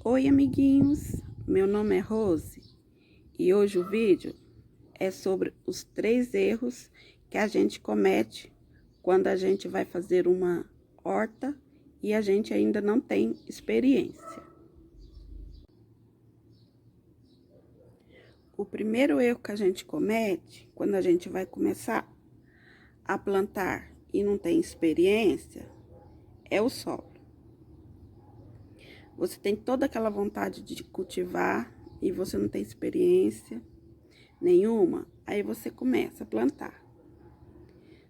Oi, amiguinhos, meu nome é Rose e hoje o vídeo é sobre os 3 erros que a gente comete quando a gente vai fazer uma horta e a gente ainda não tem experiência. O primeiro erro que a gente comete quando a gente vai começar a plantar e não tem experiência é o solo. Você tem toda aquela vontade de cultivar e você não tem experiência nenhuma, aí você começa a plantar.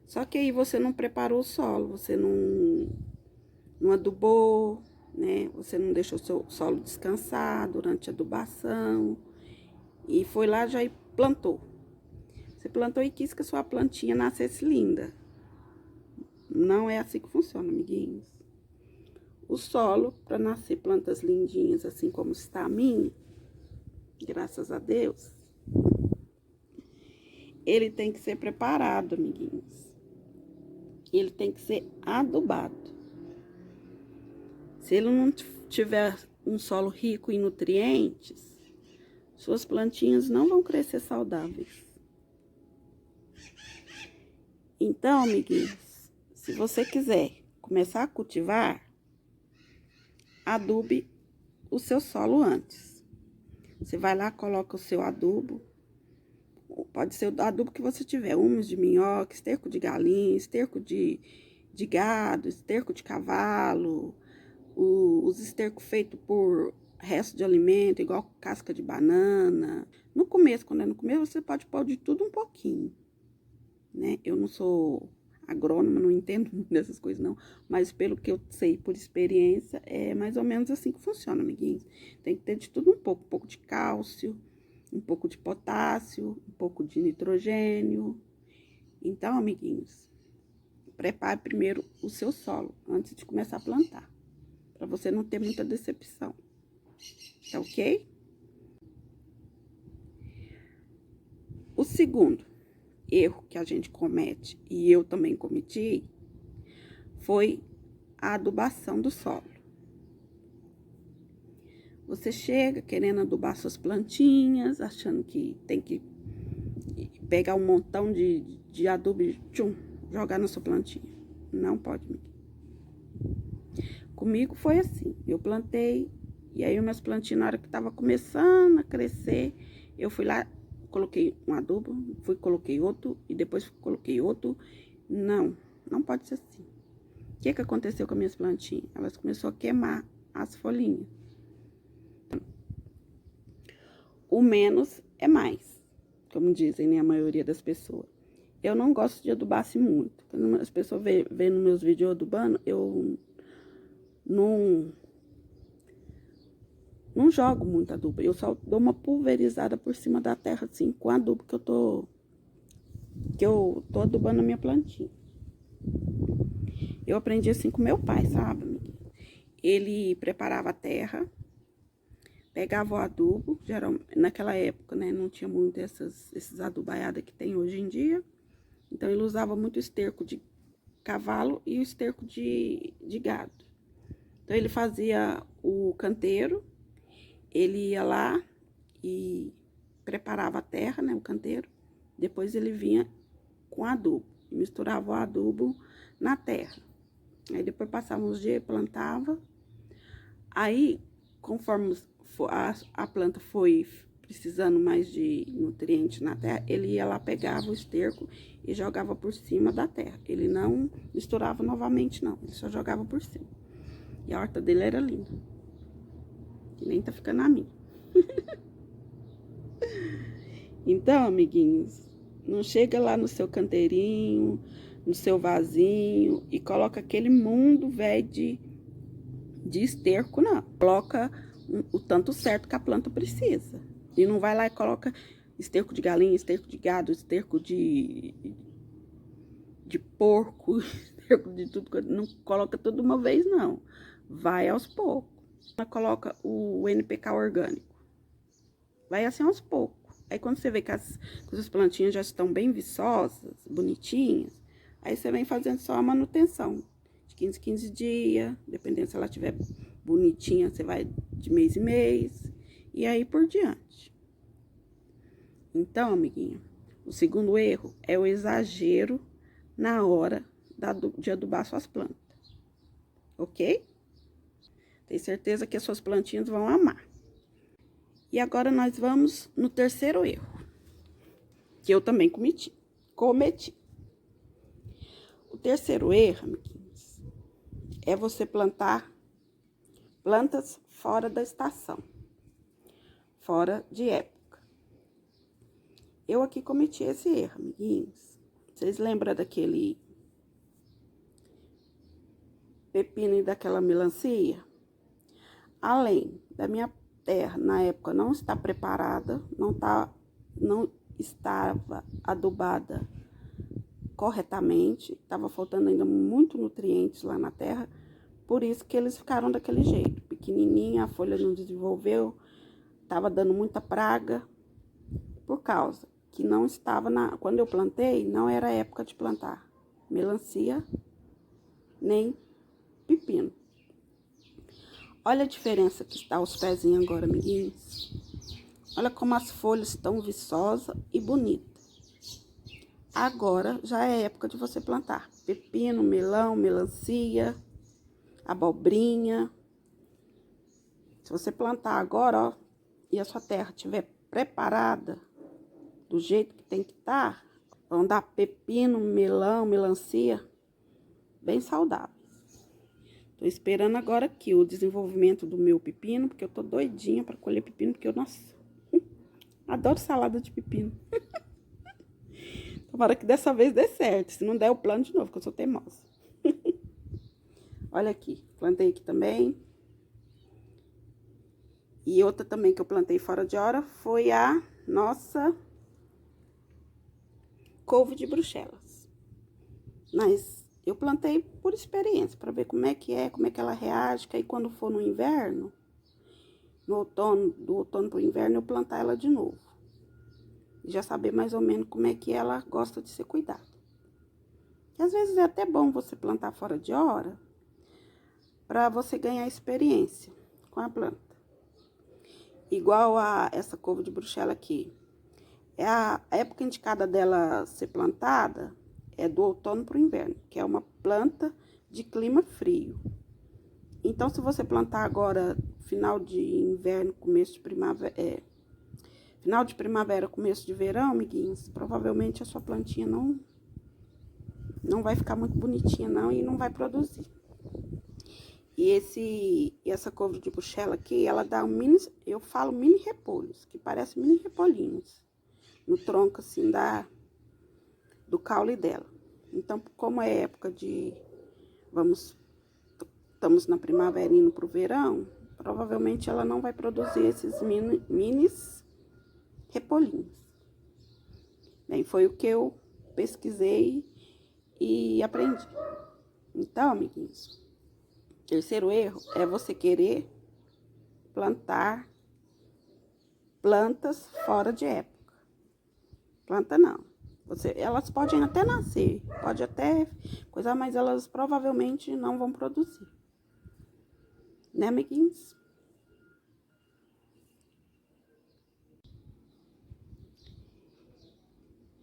Só que aí você não preparou o solo, você não adubou, né? Você não deixou o seu solo descansar durante a adubação e foi lá já e plantou. Você plantou e quis que a sua plantinha nascesse linda. Não é assim que funciona, amiguinhos. O solo, para nascer plantas lindinhas, assim como está a minha, graças a Deus, ele tem que ser preparado, amiguinhos. Ele tem que ser adubado. Se ele não tiver um solo rico em nutrientes, suas plantinhas não vão crescer saudáveis. Então, amiguinhos, se você quiser começar a cultivar, adube o seu solo antes. Você vai lá, coloca o seu adubo. Pode ser o adubo que você tiver, humus de minhoca, esterco de galinha, esterco de gado, esterco de cavalo, os estercos feitos por resto de alimento, igual casca de banana. No começo, quando é no começo, você pode pôr de tudo um pouquinho, né? Eu não sou agrônoma, não entendo muito dessas coisas não, mas pelo que eu sei por experiência, é mais ou menos assim que funciona, amiguinhos. Tem que ter de tudo um pouco de cálcio, um pouco de potássio, um pouco de nitrogênio. Então, amiguinhos, prepare primeiro o seu solo antes de começar a plantar, para você não ter muita decepção. Tá ok? O segundo erro que a gente comete, e eu também cometi, foi a adubação do solo. Você chega querendo adubar suas plantinhas, achando que tem que pegar um montão de adubo e jogar na sua plantinha. Não pode, amiga. Comigo foi assim, eu plantei, e aí minhas plantinhas, na hora que tava começando a crescer, eu fui lá, coloquei um adubo, coloquei outro, e depois coloquei outro. Não pode ser assim. O que aconteceu com as minhas plantinhas? Elas começaram a queimar as folhinhas. O menos é mais, como dizem, né, a maioria das pessoas. Eu não gosto de adubar assim muito. Quando as pessoas veem nos meus vídeos eu adubando, eu não jogo muito adubo. Eu só dou uma pulverizada por cima da terra, assim, com adubo que eu tô adubando a minha plantinha. Eu aprendi assim com meu pai, sabe, amiguinho? Ele preparava a terra, pegava o adubo, naquela época, né, não tinha muito esses adubaiadas que tem hoje em dia. Então, ele usava muito esterco de cavalo e o esterco de gado. Então, ele fazia o canteiro, ele ia lá e preparava a terra, né, o canteiro. Depois, ele vinha com adubo, misturava o adubo na terra. Aí, depois passava uns dias, plantava. Aí, conforme a planta foi precisando mais de nutrientes na terra, ele ia lá, pegava o esterco e jogava por cima da terra. Ele não misturava novamente, não. Ele só jogava por cima. E a horta dele era linda. Que nem tá ficando a minha. Então, amiguinhos, não chega lá no seu canteirinho, no seu vasinho e coloca aquele mundo velho de esterco, não. Coloca o tanto certo que a planta precisa. E não vai lá e coloca esterco de galinha, esterco de gado, esterco de porco, esterco de tudo. Não coloca tudo uma vez, não. Vai aos poucos. Ela coloca o NPK orgânico. Vai assim aos poucos. Aí quando você vê que as plantinhas já estão bem viçosas, bonitinhas, aí você vem fazendo só a manutenção. De 15 dias, dependendo se ela estiver bonitinha, você vai de mês em mês, e aí por diante. Então, amiguinha, o segundo erro é o exagero na hora de adubar suas plantas, ok? Tenho certeza que as suas plantinhas vão amar. E agora nós vamos no terceiro erro, que eu também cometi. O terceiro erro, amiguinhos, é você plantar plantas fora da estação, fora de época. Eu aqui cometi esse erro, amiguinhos. Vocês lembram daquele pepino e daquela melancia? Além da minha terra, na época, não estar preparada, não estava adubada corretamente, estava faltando ainda muito nutrientes lá na terra, por isso que eles ficaram daquele jeito, pequenininha, a folha não desenvolveu, estava dando muita praga, por causa que não estava quando eu plantei, não era época de plantar melancia, nem pepino. Olha a diferença que está os pezinhos agora, amiguinhos. Olha como as folhas estão viçosas e bonitas. Agora já é época de você plantar pepino, melão, melancia, abobrinha. Se você plantar agora, ó, e a sua terra estiver preparada do jeito que tem que estar, vão dar pepino, melão, melancia, bem saudáveis. Tô esperando agora aqui o desenvolvimento do meu pepino, porque eu tô doidinha pra colher pepino, porque eu, nossa, adoro salada de pepino. Tomara que dessa vez dê certo, se não der eu plano de novo, porque eu sou teimosa. Olha aqui, plantei aqui também. E outra também que eu plantei fora de hora foi a nossa couve de Bruxelas. Mas eu plantei por experiência, para ver como é que ela reage, que aí quando for no inverno, no outono, do outono pro inverno, eu plantar ela de novo. E já saber mais ou menos como é que ela gosta de ser cuidada. E às vezes é até bom você plantar fora de hora, para você ganhar experiência com a planta. Igual a essa couve de Bruxelas aqui. A época indicada dela ser plantada é do outono para o inverno, que é uma planta de clima frio. Então, se você plantar agora, final de inverno, começo de primavera, final de primavera, começo de verão, amiguinhos, provavelmente a sua plantinha não vai ficar muito bonitinha, não, e não vai produzir. E essa couve de Bruxelas aqui, ela dá eu falo mini repolhos, que parecem mini repolhinhos, no tronco, assim, do caule dela. Então, como é época de, estamos na primavera indo pro verão, provavelmente ela não vai produzir esses minis repolhinhos. Bem, foi o que eu pesquisei e aprendi. Então, amiguinhos, terceiro erro é você querer plantar plantas fora de época. Planta não. Elas podem até nascer, pode até coisa, mas elas provavelmente não vão produzir. Né, amiguinhos?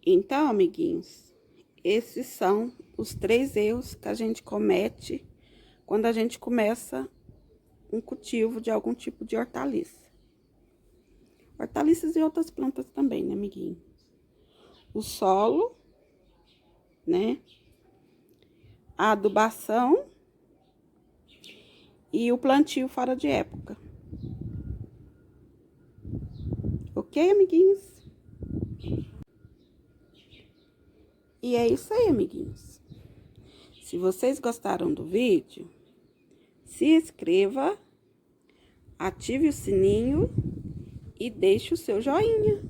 Então, amiguinhos, esses são os 3 erros que a gente comete quando a gente começa um cultivo de algum tipo de hortaliça. Hortaliças e outras plantas também, né, amiguinho? O solo, né? A adubação e o plantio fora de época. Ok, amiguinhos? E é isso aí, amiguinhos. Se vocês gostaram do vídeo, se inscreva, ative o sininho e deixe o seu joinha.